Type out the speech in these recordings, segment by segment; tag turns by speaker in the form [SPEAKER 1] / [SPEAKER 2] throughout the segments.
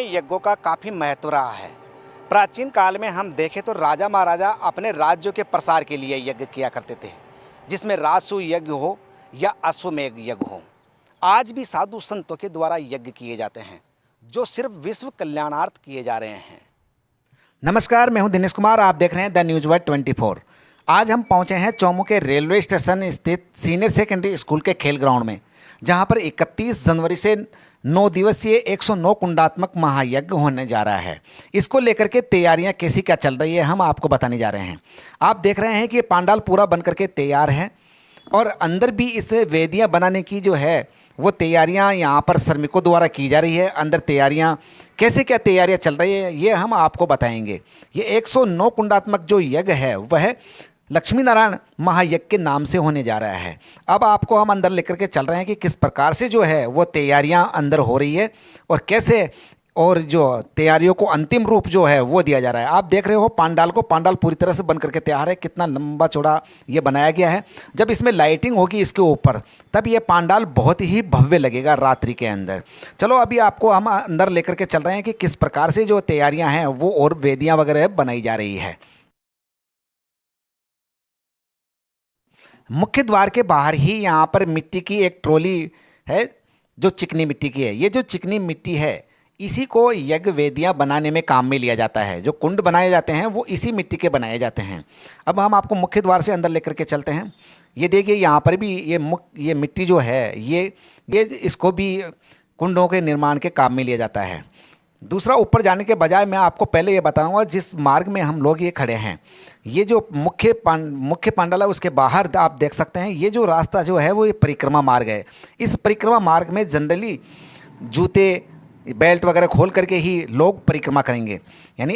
[SPEAKER 1] में यज्ञों का काफ़ी महत्व रहा है। प्राचीन काल में हम देखें तो राजा महाराजा अपने राज्यों के प्रसार के लिए यज्ञ किया करते थे, जिसमें राजसूय यज्ञ हो या अश्वमेध यज्ञ हो। आज भी साधु संतों के द्वारा यज्ञ किए जाते हैं, जो सिर्फ विश्व कल्याणार्थ किए जा रहे हैं। नमस्कार, मैं हूं दिनेश कुमार। आप देख रहे हैं द न्यूज़ वर्ल्ड 24। आज हम पहुंचे हैं चौमू के रेलवे स्टेशन स्थित सीनियर सेकेंडरी स्कूल के खेल ग्राउंड में, जहां पर 31 जनवरी से 9 दिवसीय 109 कुंडात्मक महायज्ञ होने जा रहा है। इसको लेकर के तैयारियां कैसी क्या चल रही है, हम आपको बताने जा रहे हैं। आप देख रहे हैं कि ये पांडाल पूरा बन करके तैयार है और अंदर भी इस वेदियां बनाने की जो है वो तैयारियां यहाँ पर श्रमिकों द्वारा की जा रही है। अंदर तैयारियां कैसे क्या तैयारियां चल रही है, ये हम आपको बताएंगे। ये 109 कुंडात्मक जो यज्ञ है वह लक्ष्मी नारायण महायज्ञ के नाम से होने जा रहा है। अब आपको हम अंदर लेकर के चल रहे हैं कि किस प्रकार से जो है वो तैयारियां अंदर हो रही है और कैसे, और जो तैयारियों को अंतिम रूप जो है वो दिया जा रहा है। आप देख रहे हो पांडाल को, पांडाल पूरी तरह से बन करके तैयार है। कितना लंबा चौड़ा ये बनाया गया है। जब इसमें लाइटिंग होगी इसके ऊपर, तब ये पांडाल बहुत ही भव्य लगेगा रात्रि के अंदर। चलो अभी आपको हम अंदर लेकर के चल रहे हैं कि किस प्रकार से जो तैयारियां हैं वो और वेदियां वगैरह बनाई जा रही है। मुख्य द्वार के बाहर ही यहाँ पर मिट्टी की एक ट्रॉली है जो चिकनी मिट्टी की है। ये जो चिकनी मिट्टी है इसी को यज्ञ वेदियाँ बनाने में काम में लिया जाता है। जो कुंड बनाए जाते हैं वो इसी मिट्टी के बनाए जाते हैं। अब हम आपको मुख्य द्वार से अंदर लेकर के चलते हैं। ये देखिए यहाँ पर भी ये मिट्टी जो है ये इसको भी कुंडों के निर्माण के काम में लिया जाता है। दूसरा, ऊपर जाने के बजाय मैं आपको पहले ये बताऊंगा जिस मार्ग में हम लोग ये खड़े हैं, ये जो मुख्य पांडाल है उसके बाहर आप देख सकते हैं। ये जो रास्ता जो है वो ये परिक्रमा मार्ग है। इस परिक्रमा मार्ग में जनरली जूते बेल्ट वगैरह खोल करके ही लोग परिक्रमा करेंगे, यानी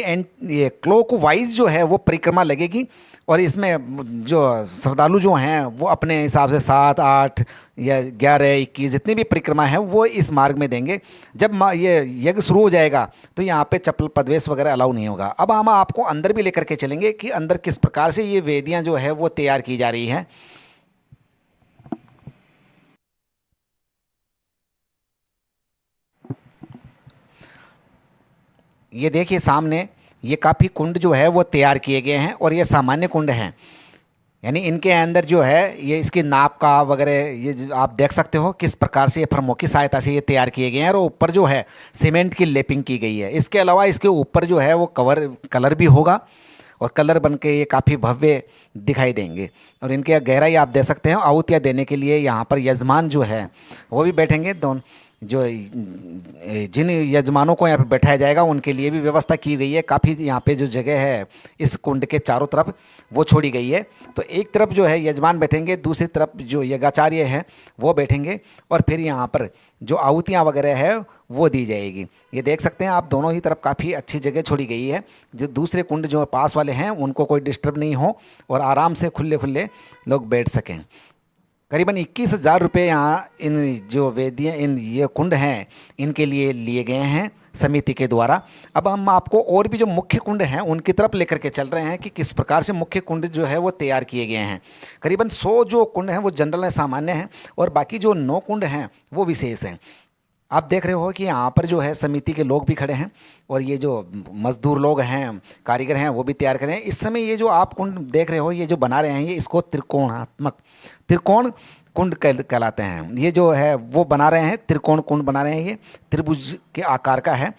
[SPEAKER 1] ये क्लॉक वाइज जो है वो परिक्रमा लगेगी। और इसमें जो श्रद्धालु जो हैं वो अपने हिसाब से 7, 8 या 11, 21 जितनी भी परिक्रमा है वो इस मार्ग में देंगे। जब ये यज्ञ शुरू हो जाएगा तो यहाँ पे चप्पल पदवेश वगैरह अलाउ नहीं होगा। अब हम आपको अंदर भी लेकर के चलेंगे कि अंदर किस प्रकार से ये वेदियाँ जो है वो तैयार की जा रही हैं। ये देखिए सामने ये काफ़ी कुंड जो है वो तैयार किए गए हैं और ये सामान्य कुंड हैं, यानी इनके अंदर जो है ये इसकी नाप का वगैरह ये आप देख सकते हो किस प्रकार से ये फर्मों की सहायता से ये तैयार किए गए हैं। और ऊपर जो है सीमेंट की लेपिंग की गई है। इसके अलावा इसके ऊपर जो है वो कलर भी होगा और कलर बन के ये काफ़ी भव्य दिखाई देंगे। और इनके गहराई आप दे सकते हैं। आहुतियाँ देने के लिए यहाँ पर यजमान जो है वो भी बैठेंगे। दोनों जो जिन यजमानों को यहाँ पे बैठाया जाएगा उनके लिए भी व्यवस्था की गई है। काफ़ी यहाँ पे जो जगह है इस कुंड के चारों तरफ वो छोड़ी गई है। तो एक तरफ जो है यजमान बैठेंगे, दूसरी तरफ जो यज्ञाचार्य हैं वो बैठेंगे और फिर यहाँ पर जो आहुतियाँ वगैरह है वो दी जाएगी। ये देख सकते हैं आप, दोनों ही तरफ काफ़ी अच्छी जगह छोड़ी गई है। जो दूसरे कुंड जो पास वाले हैं उनको कोई डिस्टर्ब नहीं हो और आराम से खुले खुले लोग बैठ सकें। करीबन 21,000 रुपये यहाँ इन जो वेदियाँ, इन ये कुंड हैं इनके लिए लिए गए हैं समिति के द्वारा। अब हम आपको और भी जो मुख्य कुंड हैं उनकी तरफ लेकर के चल रहे हैं कि किस प्रकार से मुख्य कुंड जो है वो तैयार किए गए हैं। करीबन 100 जो कुंड हैं वो जनरल हैं, सामान्य हैं, और बाकी जो 9 कुंड हैं वो विशेष हैं। आप देख रहे हो कि यहाँ पर जो है समिति के लोग भी खड़े हैं और ये जो मजदूर लोग हैं, कारीगर हैं, वो भी तैयार कर रहे हैं। इस समय ये जो आप कुंड देख रहे हो ये जो बना रहे हैं ये इसको त्रिकोण कुंड कहलाते हैं। ये जो है वो बना रहे हैं, त्रिकोण कुंड बना रहे हैं। ये त्रिभुज के आकार का है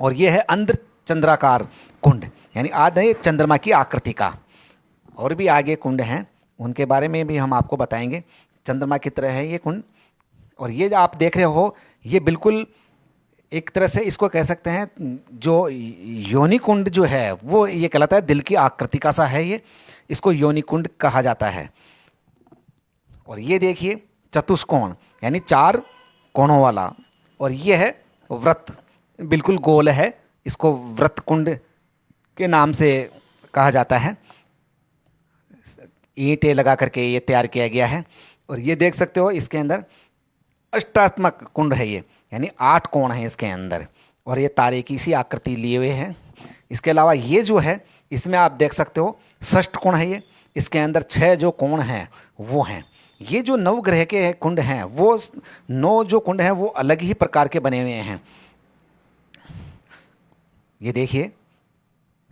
[SPEAKER 1] और ये है अंध्र चंद्राकार कुंड, यानी आधे चंद्रमा की आकृति का। और भी आगे कुंड हैं उनके बारे में भी हम आपको बताएंगे। चंद्रमा की तरह है ये कुंड। और ये आप देख रहे हो ये बिल्कुल एक तरह से इसको कह सकते हैं, जो योनि कुंड जो है वो ये कहलाता है, दिल की आकृति का सा है ये, इसको योनि कुंड कहा जाता है। और ये देखिए चतुष्कोण, यानी 4 कोणों वाला, और ये है व्रत, बिल्कुल गोल है, इसको व्रत कुंड के नाम से कहा जाता है। ईंटें लगा करके ये तैयार किया गया है। और ये देख सकते हो इसके अंदर अष्टात्मक कुंड है ये, यानी 8 कोण हैं इसके अंदर, और ये तारे की सी आकृति लिए हुए हैं। इसके अलावा ये जो है इसमें आप देख सकते हो षष्ठ कोण है ये, इसके अंदर 6 जो कोण हैं वो हैं। ये जो 9 ग्रह के कुंड हैं वो 9 जो कुंड हैं वो अलग ही प्रकार के बने हुए हैं। ये देखिए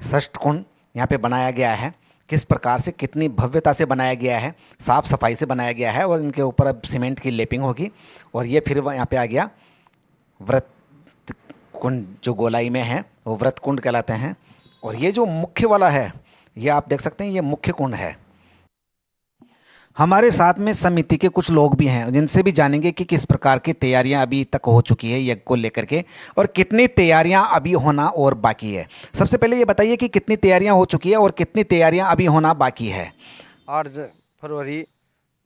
[SPEAKER 1] षष्ठ कुंड यहाँ पे बनाया गया है, किस प्रकार से कितनी भव्यता से बनाया गया है, साफ सफाई से बनाया गया है। और इनके ऊपर अब सीमेंट की लेपिंग होगी। और ये फिर यहाँ पे आ गया व्रत कुंड, जो गोलाई में है वो व्रत कुंड कहलाते हैं। और ये जो मुख्य वाला है, ये आप देख सकते हैं, ये मुख्य कुंड है। हमारे साथ में समिति के कुछ लोग भी हैं, जिनसे भी जानेंगे कि किस प्रकार की तैयारियां अभी तक हो चुकी है यज्ञ को लेकर के, और कितनी तैयारियां अभी होना और बाकी है। सबसे पहले ये बताइए कि कितनी तैयारियां हो चुकी है और कितनी तैयारियां अभी होना बाकी है।
[SPEAKER 2] 8 फरवरी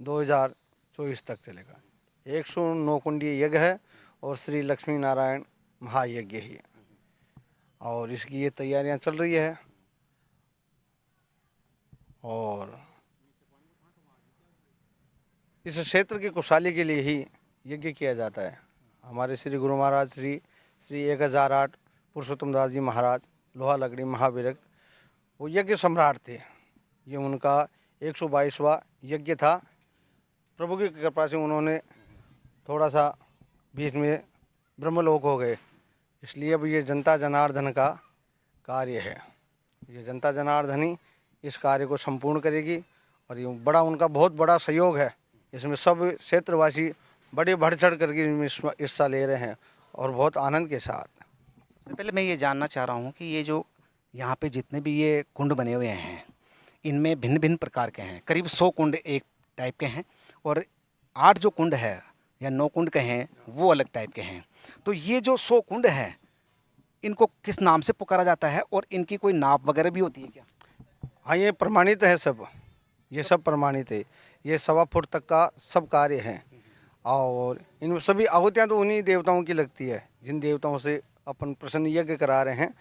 [SPEAKER 2] 2024 तक चलेगा। 109 कुंडीय यज्ञ है और श्री लक्ष्मी नारायण महायज्ञ ही है, और इसकी ये तैयारियां चल रही है। और इस क्षेत्र की खुशहाली के लिए ही यज्ञ किया जाता है। हमारे श्री गुरु महाराज श्री 1008 पुरुषोत्तम दास जी महाराज लोहा लकड़ी महाविरक्त, वो यज्ञ सम्राट थे। ये उनका 122वां यज्ञ था। प्रभु की कृपा से उन्होंने थोड़ा सा बीच में ब्रह्मलोक हो गए, इसलिए अब ये जनता जनार्दन का कार्य है। ये जनता जनार्दन ही इस कार्य को संपूर्ण करेगी, और ये बड़ा उनका बहुत बड़ा सहयोग है। इसमें सब क्षेत्रवासी बड़े बढ़ चढ़ करके हिस्सा ले रहे हैं और बहुत आनंद के साथ।
[SPEAKER 1] सबसे पहले मैं ये जानना चाह रहा हूँ कि ये जो यहाँ पे जितने भी ये कुंड बने हुए हैं, इनमें भिन्न भिन्न प्रकार के हैं। करीब 100 कुंड एक टाइप के हैं, और 8 जो कुंड है या 9 कुंड के हैं वो अलग टाइप के हैं। तो ये जो 100 कुंड हैं, इनको किस नाम से पुकारा जाता है, और इनकी कोई नाप वगैरह भी होती है क्या?
[SPEAKER 2] हाँ, ये प्रमाणित है सब, ये सब प्रमाणित है। ये 1.25 फुट तक का सब कार्य है, और इन सभी आहुतियाँ तो उन्हीं देवताओं की लगती है। जिन देवताओं से अपन प्रसन्न यज्ञ करा रहे हैं,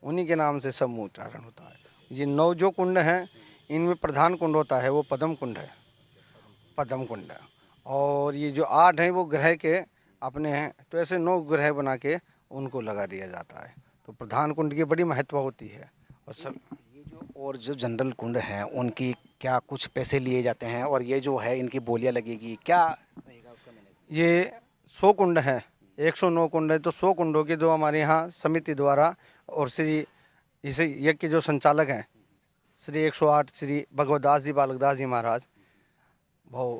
[SPEAKER 2] उन्हीं के नाम से सब उच्चारण होता है। ये 9 जो कुंड हैं, इनमें प्रधान कुंड होता है वो पद्म कुंड है, पद्म कुंड है। और ये जो 8 हैं वो ग्रह के अपने हैं, तो ऐसे 9 ग्रह बना के उनको लगा दिया जाता है। तो प्रधान कुंड की बड़ी महत्व होती है। और सब
[SPEAKER 1] और जो जनरल कुंड हैं उनकी क्या कुछ पैसे लिए जाते हैं, और ये जो है इनकी बोलियां लगेगी, क्या रहेगा उसका मैनेज?
[SPEAKER 2] ये 100 कुंड हैं, 109 कुंड है, तो 100 कुंडों के जो हमारे यहाँ समिति द्वारा और श्री इसे यज्ञ के जो संचालक हैं श्री 108 श्री भगवतदास जी बालकदास जी महाराज भाव,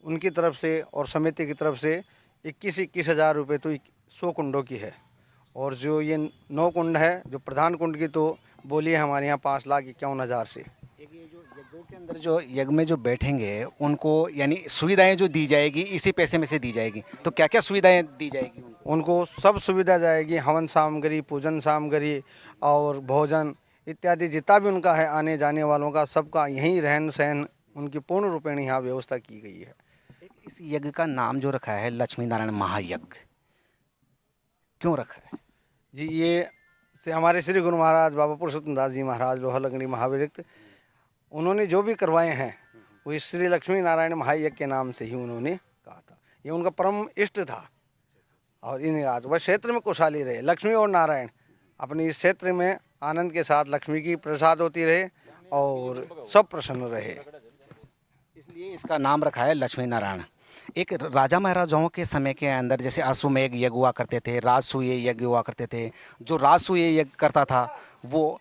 [SPEAKER 2] उनकी तरफ से और समिति की तरफ से 21 हज़ार रुपये तो 100 कुंडों की है। और जो ये 9 कुंड है, जो प्रधान कुंड की तो बोली है हमारे यहाँ 5,51,000 से।
[SPEAKER 1] एक ये जो यज्ञों के अंदर जो यज्ञ में जो बैठेंगे उनको यानी सुविधाएं जो दी जाएगी इसी पैसे में से दी जाएगी, तो क्या क्या सुविधाएं दी जाएगी
[SPEAKER 2] उनको सब सुविधा जाएगी, हवन सामग्री, पूजन सामग्री और भोजन इत्यादि जितना भी उनका है आने जाने वालों का, सबका यहीं रहन सहन उनकी पूर्ण रूपेण यहाँ व्यवस्था की गई है।
[SPEAKER 1] इस यज्ञ का नाम जो रखा है लक्ष्मी नारायण महायज्ञ, क्यों रखा है?
[SPEAKER 2] जी, ये से हमारे श्री गुरु महाराज बाबा पुरुषोत्तम दास जी महाराज लोहा लकड़ी महाविरक्त, उन्होंने जो भी करवाए हैं वो इस श्री लक्ष्मी नारायण महायज्ञ के नाम से ही उन्होंने कहा था। ये उनका परम इष्ट था, और इन आज वह क्षेत्र में खुशहाली रहे, लक्ष्मी और नारायण अपने इस क्षेत्र में आनंद के साथ लक्ष्मी की प्रसाद होती रहे और सब प्रसन्न रहे,
[SPEAKER 1] इसलिए इसका नाम रखा है लक्ष्मी नारायण। एक राजा महाराजाओं के समय के अंदर जैसे अश्वमेध यज्ञ हुआ करते थे, राजसूय यज्ञ हुआ करते थे। जो राजसूय यज्ञ करता था वो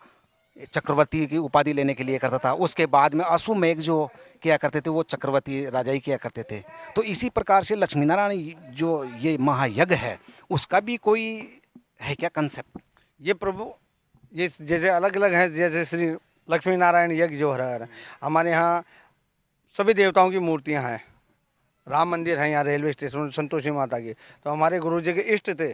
[SPEAKER 1] चक्रवर्ती की उपाधि लेने के लिए करता था। उसके बाद में अश्वमेध जो किया करते थे वो चक्रवर्ती राजा ही किया करते थे। तो इसी प्रकार से लक्ष्मी नारायण जो ये महायज्ञ है उसका भी कोई है क्या कंसेप्ट?
[SPEAKER 2] ये प्रभु ये जैसे अलग अलग हैं, जैसे श्री लक्ष्मी नारायण यज्ञ जो हो रहा है, हमारे यहाँ सभी देवताओं की मूर्तियाँ हैं। राम मंदिर है यहाँ रेलवे स्टेशन संतोषी माता के, तो हमारे गुरु जी के इष्ट थे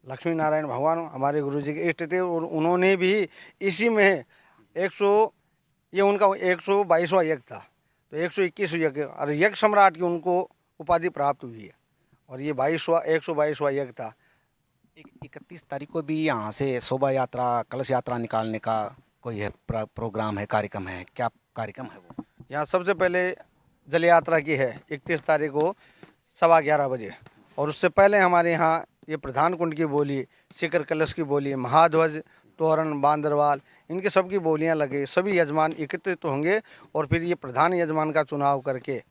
[SPEAKER 2] लक्ष्मी नारायण भगवान, हमारे गुरु जी के इष्ट थे। और उन्होंने भी इसी में 100 ये उनका 122वां यज्ञ था, तो 121 यज्ञ और यज्ञ सम्राट की उनको उपाधि प्राप्त हुई है, और ये 122वां यज्ञ था।
[SPEAKER 1] 31 तारीख को भी यहाँ से शोभा यात्रा कलश यात्रा निकालने का कोई है प्रोग्राम है, कार्यक्रम है, क्या कार्यक्रम है वो?
[SPEAKER 2] यहाँ सबसे पहले जल यात्रा की है 31 तारीख को 11:15 बजे, और उससे पहले हमारे यहाँ ये प्रधान कुंड की बोली, शिखर कलश की बोली, महाध्वज, तोरण, बांदरवाल, इनके सबकी बोलियाँ लगे, सभी यजमान एकत्रित होंगे, और फिर ये प्रधान यजमान का चुनाव करके,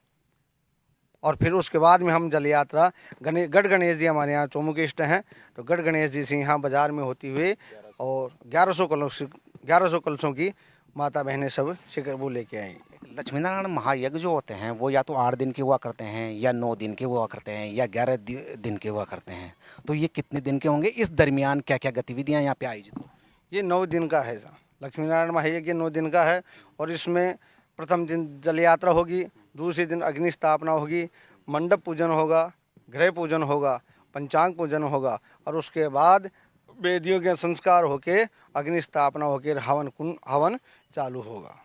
[SPEAKER 2] और फिर उसके बाद में हम जल यात्रा गढ़ गणेश जी हमारे यहाँ चौमुख इष्ट हैं, तो गढ़ गणेश जी से यहाँ बाजार में होती हुई और 1100 कलशों की माता बहनें सब शिखर वो लेके आई।
[SPEAKER 1] लक्ष्मी नारायण महायज्ञ जो होते हैं वो या तो 8 दिन के हुआ करते हैं या 9 दिन के हुआ करते हैं या 11 दिन के हुआ करते हैं, तो ये कितने दिन के होंगे? इस दरमियान क्या क्या गतिविधियां यहाँ पे आयोजित होंगी?
[SPEAKER 2] ये 9 दिन का है सर। लक्ष्मी नारायण महायज्ञ 9 दिन का है और इसमें प्रथम दिन जल यात्रा होगी, दूसरे दिन अग्नि स्थापना होगी, मंडप पूजन होगा, गृह पूजन होगा, पंचांग पूजन होगा और उसके बाद वेदियों के संस्कार होके अग्नि स्थापना होके हवन चालू होगा।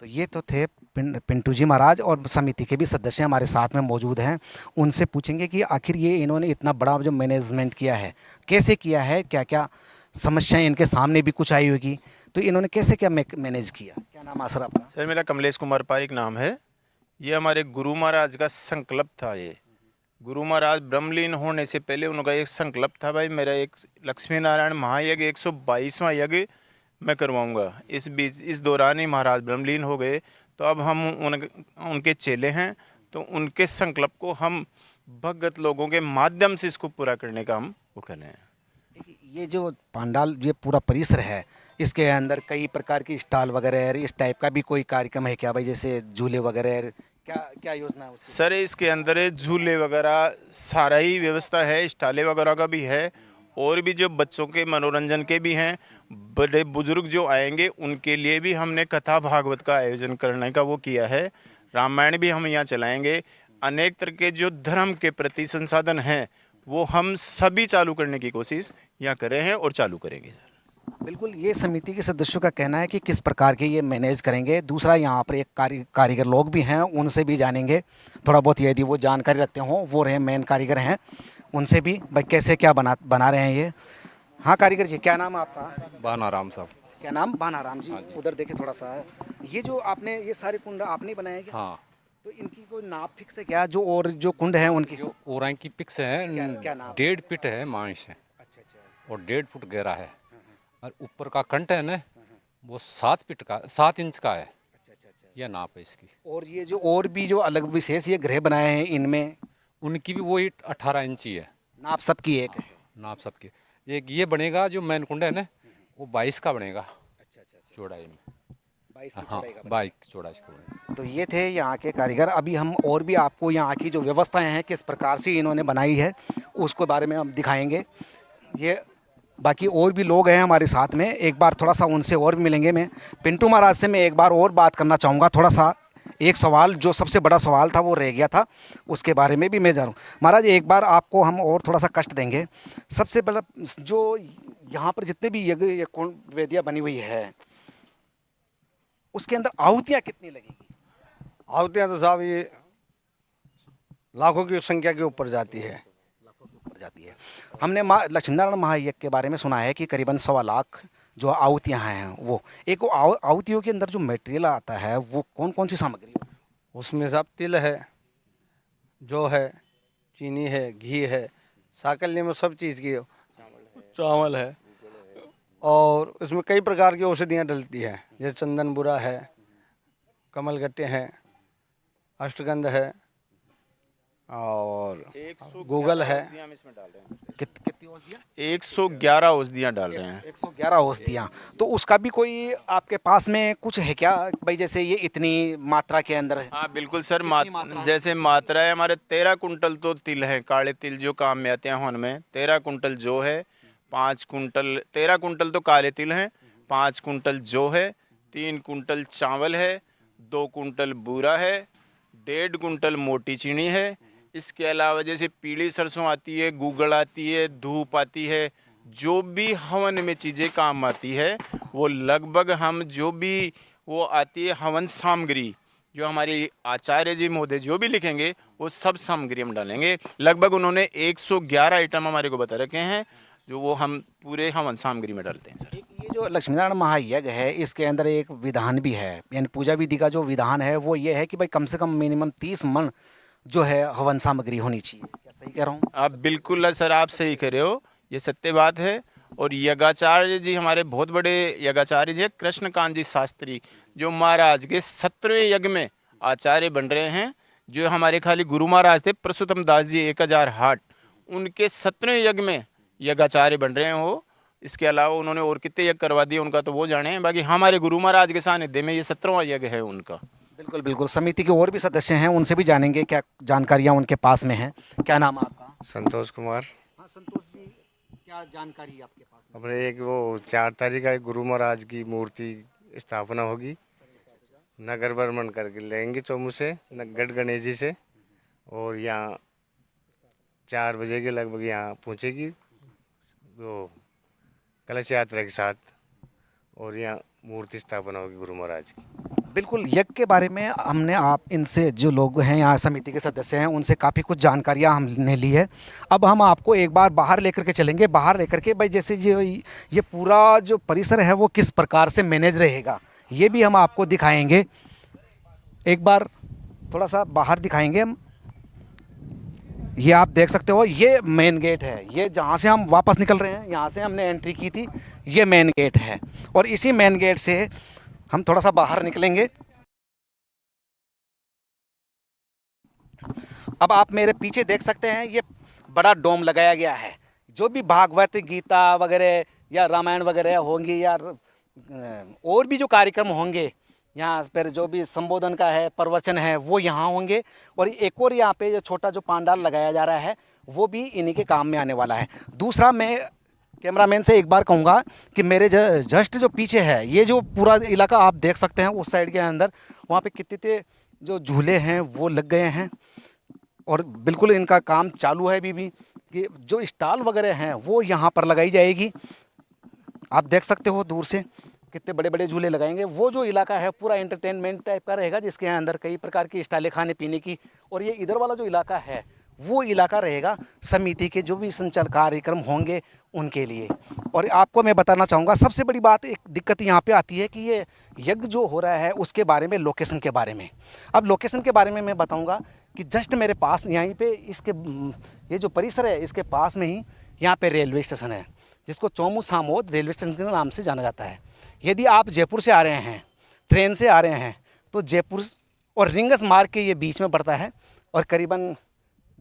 [SPEAKER 1] तो ये तो थे पिंटू जी महाराज, और समिति के भी सदस्य हमारे साथ में मौजूद हैं। उनसे पूछेंगे कि आखिर ये इन्होंने इतना बड़ा जो मैनेजमेंट किया है कैसे किया है, क्या क्या समस्याएं इनके सामने भी कुछ आई होगी, तो इन्होंने कैसे क्या मैनेज किया? क्या नाम है सर आपका?
[SPEAKER 3] सर मेरा कमलेश कुमार पारिक नाम है। ये हमारे गुरु महाराज का संकल्प था। ये गुरु महाराज ब्रह्मलीन होने से पहले उनका एक संकल्प था, भाई मेरा एक लक्ष्मी नारायण महायज्ञ 122वां यज्ञ मैं करवाऊंगा। इस दौरान ही महाराज ब्रह्मलीन हो गए, तो अब हम उनके चेले हैं, तो उनके संकल्प को हम भगत लोगों के माध्यम से इसको पूरा करने का हम वो कर रहे हैं।
[SPEAKER 1] ये जो पंडाल, ये पूरा परिसर है, इसके अंदर कई प्रकार की स्टॉल वगैरह, इस टाइप का भी कोई कार्यक्रम है क्या भाई? जैसे झूले वगैरह, क्या क्या योजना है उसकी?
[SPEAKER 3] सर इसके अंदर झूले वगैरह सारा ही व्यवस्था है, स्टाले वगैरह का भी है, और भी जो बच्चों के मनोरंजन के भी हैं, बड़े बुजुर्ग जो आएंगे उनके लिए भी हमने कथा भागवत का आयोजन करने का वो किया है। रामायण भी हम यहाँ चलाएंगे। अनेक तरह के जो धर्म के प्रति संसाधन हैं वो हम सभी चालू करने की कोशिश यहाँ कर रहे हैं और चालू करेंगे।
[SPEAKER 1] बिल्कुल, ये समिति के सदस्यों का कहना है कि किस प्रकार के ये मैनेज करेंगे। दूसरा, यहाँ पर एक कारीगर लोग भी हैं, उनसे भी जानेंगे थोड़ा बहुत, यदि वो जानकारी रखते हों, वो रहे मेन कारीगर हैं, उनसे भी भाई कैसे क्या बना रहे हैं ये। हाँ कारीगर जी, क्या नाम है आपका?
[SPEAKER 4] बानाराम साहब।
[SPEAKER 1] क्या नाम? बानाराम जी। उधर देखे थोड़ा सा। ये जो आपने ये सारे कुंड आपने बनाए क्या?
[SPEAKER 4] हाँ,
[SPEAKER 1] तो इनकी कोई नाप फिक्स है क्या, जो और जो कुंड हैं उनकी?
[SPEAKER 4] जो ओराई की पिक्स है,
[SPEAKER 1] क्या नाम?
[SPEAKER 4] 1.5 फीट है मांस है
[SPEAKER 1] अच्छा अच्छा।
[SPEAKER 4] और 1.5 फुट गहरा है, और ऊपर का कंट है ना वो 7 फीट का 7 इंच का है।
[SPEAKER 1] अच्छा अच्छा अच्छा।
[SPEAKER 4] यह नाप है इसकी।
[SPEAKER 1] और ये जो और भी जो अलग विशेष ये गृह बनाए हैं, इनमें
[SPEAKER 4] उनकी भी वही 18 इंच ही है
[SPEAKER 1] नाप सबकी एक है?
[SPEAKER 4] नाप सबकी। एक ये बनेगा जो मैन कुंड है ना, वो 22 का बनेगा
[SPEAKER 1] अच्छा अच्छा अच्छा।
[SPEAKER 4] चौड़ाई में।
[SPEAKER 1] 22 की
[SPEAKER 4] हाँ,
[SPEAKER 1] चौड़ाई का।
[SPEAKER 4] 22 चौड़ाई का बनेगा।
[SPEAKER 1] तो ये थे यहाँ के कारीगर। अभी हम और भी आपको यहाँ की जो व्यवस्थाएं हैं किस प्रकार से इन्होंने बनाई है उसके बारे में हम दिखाएंगे। ये बाकी और भी लोग हैं हमारे साथ में, एक बार थोड़ा सा उनसे और भी मिलेंगे। मैं पिंटू महाराज से मैं एक बार और बात करना चाहूँगा। थोड़ा सा एक सवाल, जो सबसे बड़ा सवाल था वो रह गया था, उसके बारे में भी मैं जानूँ। महाराज एक बार आपको हम और थोड़ा सा कष्ट देंगे। सबसे पहले जो यहाँ पर जितने भी यज्ञ वेदियाँ बनी हुई है उसके अंदर आहुतियाँ कितनी लगेगी?
[SPEAKER 2] आहुतियाँ तो साहब ये लाखों की संख्या के ऊपर जाती है।
[SPEAKER 1] लाखों के ऊपर जाती है। हमने लक्ष्मी नारायण महायज्ञ के बारे में सुना है कि करीबन 1.25 लाख जो आहुतियाँ हैं, वो एक आहुतियों के अंदर जो मटेरियल आता है वो कौन कौन सी सामग्री है?
[SPEAKER 2] उसमें साहब तिल है, जौ है, चीनी है, घी है, साकल्य में सब चीज़ की चावल है, और इसमें कई प्रकार की औषधियाँ डलती हैं, जैसे चंदन बुरा है, कमलगट्टे हैं, अष्टगंध है और गूगल है।
[SPEAKER 1] कितनी औषधियाँ?
[SPEAKER 3] 111 औषधियाँ डाल रहे हैं।
[SPEAKER 1] 111 औषधियाँ। तो उसका भी कोई आपके पास में कुछ है क्या भाई, जैसे ये इतनी मात्रा के अंदर है?
[SPEAKER 3] हाँ बिल्कुल सर, जैसे मात्रा है हमारे 13 कुंटल तो तिल हैं, काले तिल जो काम में आते हैं हवन में। 13 कुंटल जो है, 5 कुंटल 13 कुंटल तो काले तिल हैं, 5 कुंटल जो है, 3 कुंटल चावल है, 2 कुंटल बूरा है, 1.5 कुंटल मोटी चीनी है। इसके अलावा जैसे पीली सरसों आती है, गूगल आती है, धूप आती है, जो भी हवन में चीज़ें काम आती है वो लगभग हम जो भी वो आती है हवन सामग्री, जो हमारी आचार्य जी महोदय जो भी लिखेंगे वो सब सामग्री हम डालेंगे। लगभग उन्होंने 111 आइटम हमारे को बता रखे हैं जो वो हम पूरे हवन सामग्री में डालते हैं सर।
[SPEAKER 1] ये जो लक्ष्मी नारायण महायज्ञ है इसके अंदर एक विधान भी है, यानी पूजा विधि का जो विधान है वो ये है कि भाई कम से कम मिनिमम 30 मन जो है हवन सामग्री होनी चाहिए। क्या सही कह रहा हूँ?
[SPEAKER 3] आप बिल्कुल सर, आप सही कह रहे हो, ये सत्य बात है। और यज्ञाचार्य जी हमारे बहुत बड़े यज्ञाचार्य जी कृष्णकांत जी शास्त्री, जो महाराज के 17वें यज्ञ में आचार्य बन रहे हैं। जो हमारे खाली गुरु महाराज थे परसोत्तम दास जी 1008, उनके 17वें यज्ञ में यज्ञाचार्य बन रहे हैं वो। इसके अलावा उन्होंने और कितने यज्ञ करवा दिए उनका तो वो जाने हैं। बाकी हमारे गुरु महाराज के सानिध्य में ये 17वां यज्ञ है उनका।
[SPEAKER 1] बिल्कुल बिल्कुल, समिति के और भी सदस्य हैं, उनसे भी जानेंगे क्या जानकारियाँ उनके पास में हैं। क्या नाम है आपका?
[SPEAKER 5] संतोष कुमार।
[SPEAKER 1] हाँ संतोष जी, क्या जानकारी आपके पास में?
[SPEAKER 5] अपने एक वो 4 तारीख का गुरु महाराज की मूर्ति स्थापना होगी, नगर भ्रमण करके लेंगे चौमू से गढ़ गणेश जी से, और यहाँ 4 बजे के लगभग यहाँ पहुँचेगी वो कलश यात्रा के साथ, और यहाँ मूर्ति स्थापना होगी गुरु महाराज की।
[SPEAKER 1] बिल्कुल, यज्ञ के बारे में हमने आप इनसे जो लोग हैं यहाँ समिति के सदस्य हैं उनसे काफ़ी कुछ जानकारियाँ हमने ली है। अब हम आपको एक बार बाहर लेकर के चलेंगे, बाहर लेकर के भाई जैसे ये पूरा जो परिसर है वो किस प्रकार से मैनेज रहेगा ये भी हम आपको दिखाएंगे। एक बार थोड़ा सा बाहर दिखाएंगे हम। ये आप देख सकते हो, ये मेन गेट है, ये जहाँ से हम वापस निकल रहे हैं यहाँ से हमने एंट्री की थी, ये मेन गेट है। और इसी मेन गेट से हम थोड़ा सा बाहर निकलेंगे। अब आप मेरे पीछे देख सकते हैं ये बड़ा डोम लगाया गया है। जो भी भागवत गीता वगैरह या रामायण वगैरह होंगी या और भी जो कार्यक्रम होंगे यहाँ पर, जो भी संबोधन का है, प्रवचन है, वो यहाँ होंगे। और एक और यहाँ पे जो छोटा जो पांडाल लगाया जा रहा है वो भी इन्हीं के काम में आने वाला है। दूसरा, मैं कैमरामैन से एक बार कहूँगा कि मेरे जस्ट जो पीछे है ये जो पूरा इलाका आप देख सकते हैं, उस साइड के अंदर वहाँ पे कितने जो झूले हैं वो लग गए हैं और बिल्कुल इनका काम चालू है अभी भी। कि जो स्टॉल वगैरह हैं वो यहाँ पर लगाई जाएगी। आप देख सकते हो दूर से कितने बड़े बड़े झूले लगाएंगे। वो जो इलाका है पूरा एंटरटेनमेंट टाइप का रहेगा, जिसके अंदर कई प्रकार की स्टाइलें खाने पीने की। और ये इधर वाला जो इलाका है वो इलाका रहेगा समिति के जो भी संचालन कार्यक्रम होंगे उनके लिए। और आपको मैं बताना चाहूँगा, सबसे बड़ी बात, एक दिक्कत यहाँ पे आती है कि ये यज्ञ जो हो रहा है उसके बारे में, लोकेशन के बारे में। अब लोकेशन के बारे में मैं बताऊँगा कि जस्ट मेरे पास यहीं पे इसके ये जो परिसर है इसके पास में ही यहाँ पे रेलवे स्टेशन है, जिसको चौमू सामोद रेलवे स्टेशन के नाम से जाना जाता है। यदि आप जयपुर से आ रहे हैं, ट्रेन से आ रहे हैं, तो जयपुर और रिंगस मार्ग के ये बीच में पड़ता है और करीबन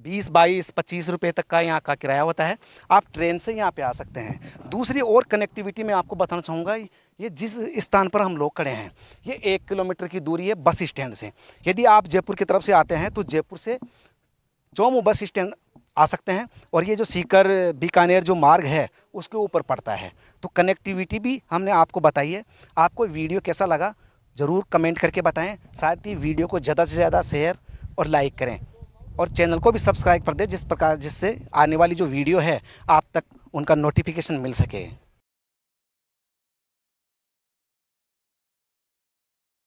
[SPEAKER 1] 20, 22, 25 रुपये तक का यहाँ का किराया होता है। आप ट्रेन से यहाँ पे आ सकते हैं। दूसरी और कनेक्टिविटी मैं आपको बताना चाहूँगा, ये जिस स्थान पर हम लोग खड़े हैं ये 1 किलोमीटर की दूरी है बस स्टैंड से। यदि आप जयपुर की तरफ से आते हैं तो जयपुर से चौमू बस स्टैंड आ सकते हैं, और ये जो सीकर बीकानेर जो मार्ग है उसके ऊपर पड़ता है। तो कनेक्टिविटी भी हमने आपको बताई है। आपको वीडियो कैसा लगा ज़रूर कमेंट करके बताएं। साथ ही वीडियो को ज़्यादा से ज़्यादा शेयर और लाइक करें, और चैनल को भी सब्सक्राइब कर दें, जिससे आने वाली जो वीडियो है आप तक उनका नोटिफिकेशन मिल सके।